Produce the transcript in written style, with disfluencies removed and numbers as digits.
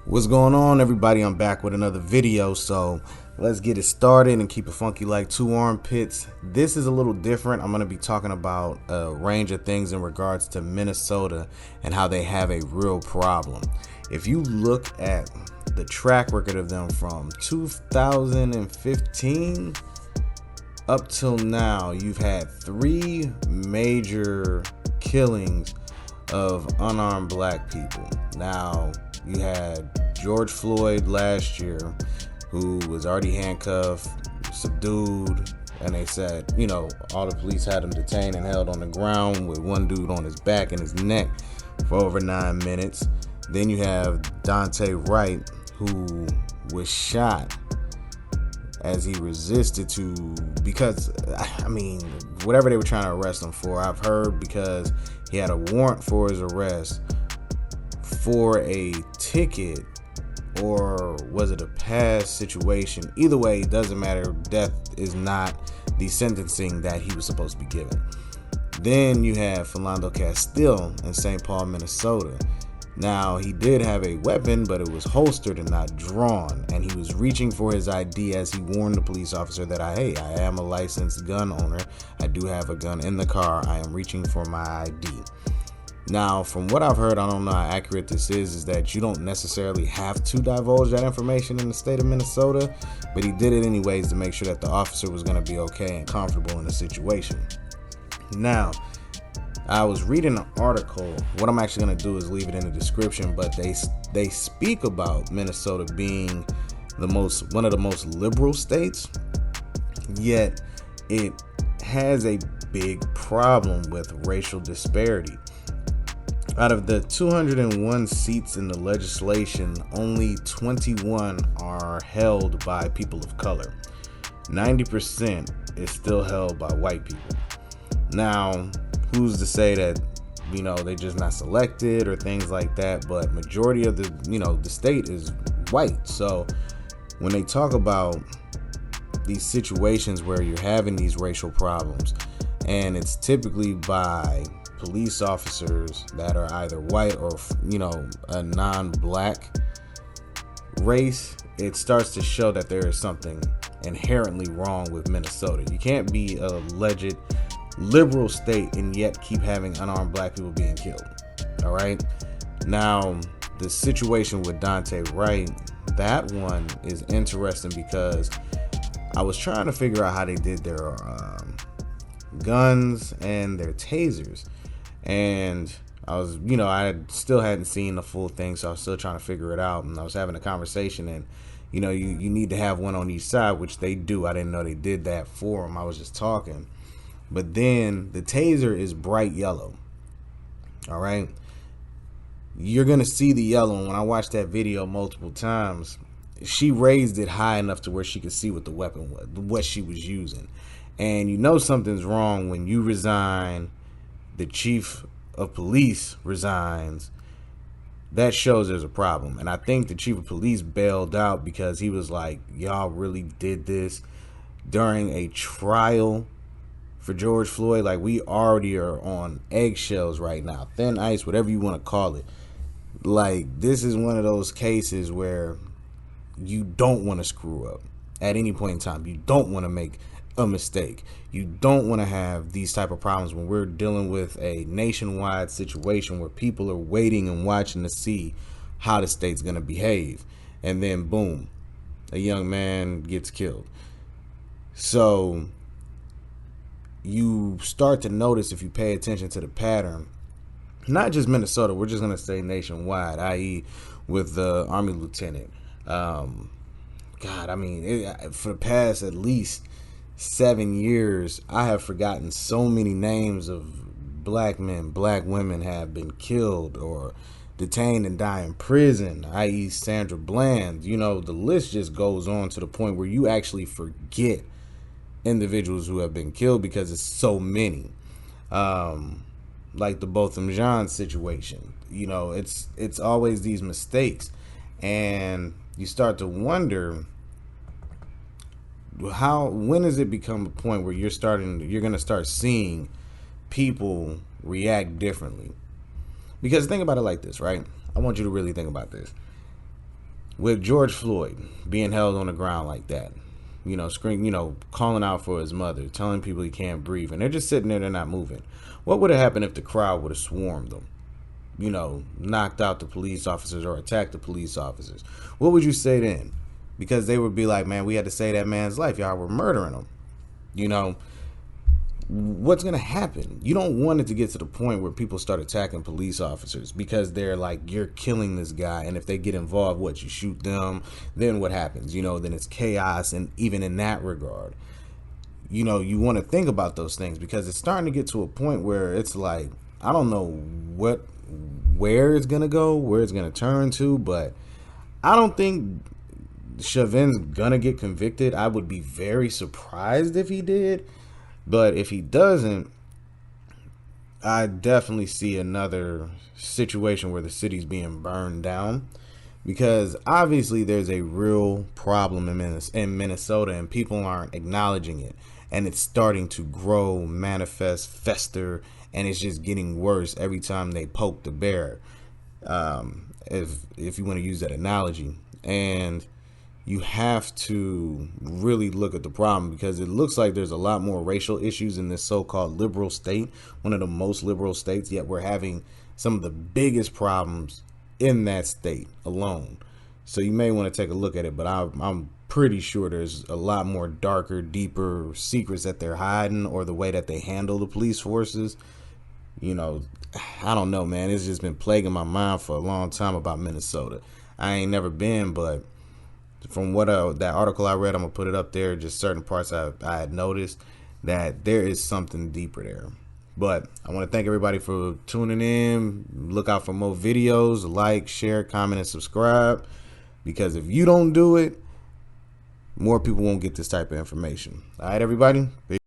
What's going on, everybody? I'm back with another video, so let's get it started and keep it funky like two armpits. This is a little different. I'm going to be talking about a range of things in regards to Minnesota and how they have a real problem. If you look at the track record of them from 2015 up till now, you've had three major killings of unarmed black people. Now, you had George Floyd last year, who was already handcuffed, subdued, and they said, all the police had him detained and held on the ground with one dude on his back and his neck for over 9 minutes. Then you have Dante Wright, who was shot as he resisted because whatever they were trying to arrest him for, I've heard because he had a warrant for his arrest for a ticket, or was it a past situation? Either way, it doesn't matter. Death is not the sentencing that he was supposed to be given. Then you have Philando Castile in St. Paul, Minnesota. Now, he did have a weapon, but it was holstered and not drawn, and he was reaching for his ID as he warned the police officer that I am a licensed gun owner. I do have a gun in the car. I am reaching for my ID. Now, from what I've heard, I don't know how accurate this is that you don't necessarily have to divulge that information in the state of Minnesota, but he did it anyways to make sure that the officer was going to be okay and comfortable in the situation. Now, I was reading an article. What I'm actually going to do is leave it in the description, but they speak about Minnesota being one of the most liberal states, yet it has a big problem with racial disparity. Out of the 201 seats in the legislation, only 21 are held by people of color. 90% is still held by white people. Now, who's to say that, they're just not selected or things like that, but majority of the state is white. So when they talk about these situations where you're having these racial problems, and it's typically by police officers that are either white or a non-black race, it starts to show that there is something inherently wrong with Minnesota. You can't be a alleged liberal state and yet keep having unarmed black people being killed. All right, now the situation with Dante Wright, that one is interesting because I was trying to figure out how they did their guns and their tasers. And I was, I still hadn't seen the full thing, so I was still trying to figure it out. And I was having a conversation, and, you need to have one on each side, which they do. I didn't know they did that for them. I was just talking. But then the taser is bright yellow. All right. You're going to see the yellow. And when I watched that video multiple times, she raised it high enough to where she could see what the weapon was, what she was using. And something's wrong when you resign, the chief of police resigns. That shows there's a problem. And I think the chief of police bailed out because he was like, y'all really did this during a trial for George Floyd. Like, we already are on eggshells right now, thin ice, whatever you want to call it. Like, this is one of those cases where you don't want to screw up at any point in time. You don't want to make a mistake. You don't want to have these type of problems when we're dealing with a nationwide situation where people are waiting and watching to see how the state's going to behave. And then boom, a young man gets killed. So you start to notice, if you pay attention to the pattern, not just Minnesota, we're just going to say nationwide, i.e. with the Army lieutenant. For the past at least 7 years, I have forgotten so many names of black men, black women have been killed or detained and die in prison, i.e. Sandra Bland. The list just goes on to the point where you actually forget individuals who have been killed because it's so many. Like the Botham Jean situation. It's always these mistakes, and you start to wonder, when does it become a point where you're going to start seeing people react differently? Because think about it like this, right? I want you to really think about this. with George Floyd being held on the ground like that, calling out for his mother, telling people he can't breathe, and they're just sitting there, they're not moving. What would have happened if the crowd would have swarmed them? Knocked out the police officers or attacked the police officers? What would you say then? Because they would be like, man, we had to save that man's life. Y'all were murdering him. What's going to happen? You don't want it to get to the point where people start attacking police officers because they're like, you're killing this guy. And if they get involved, you shoot them, then what happens? Then it's chaos. And even in that regard, you want to think about those things because it's starting to get to a point where it's like, I don't know where it's going to go, where it's going to turn to, but I don't think Chauvin's going to get convicted. I would be very surprised if he did. But if he doesn't, I definitely see another situation where the city's being burned down, because obviously there's a real problem in Minnesota and people aren't acknowledging it, and it's starting to grow, manifest, fester, and it's just getting worse every time they poke the bear, if you want to use that analogy. And you have to really look at the problem, because it looks like there's a lot more racial issues in this so-called liberal state, one of the most liberal states, yet we're having some of the biggest problems in that state alone. So you may want to take a look at it, but I'm pretty sure there's a lot more darker, deeper secrets that they're hiding, or the way that they handle the police forces. I don't know, man. It's just been plaguing my mind for a long time about Minnesota. I ain't never been, but from what that article I read, I'm gonna put it up there, just certain parts I had noticed that there is something deeper there. But I want to thank everybody for tuning in. Look out for more videos. Like, share, comment, and subscribe, because if you don't do it, more people won't get this type of information. All right, everybody. Peace.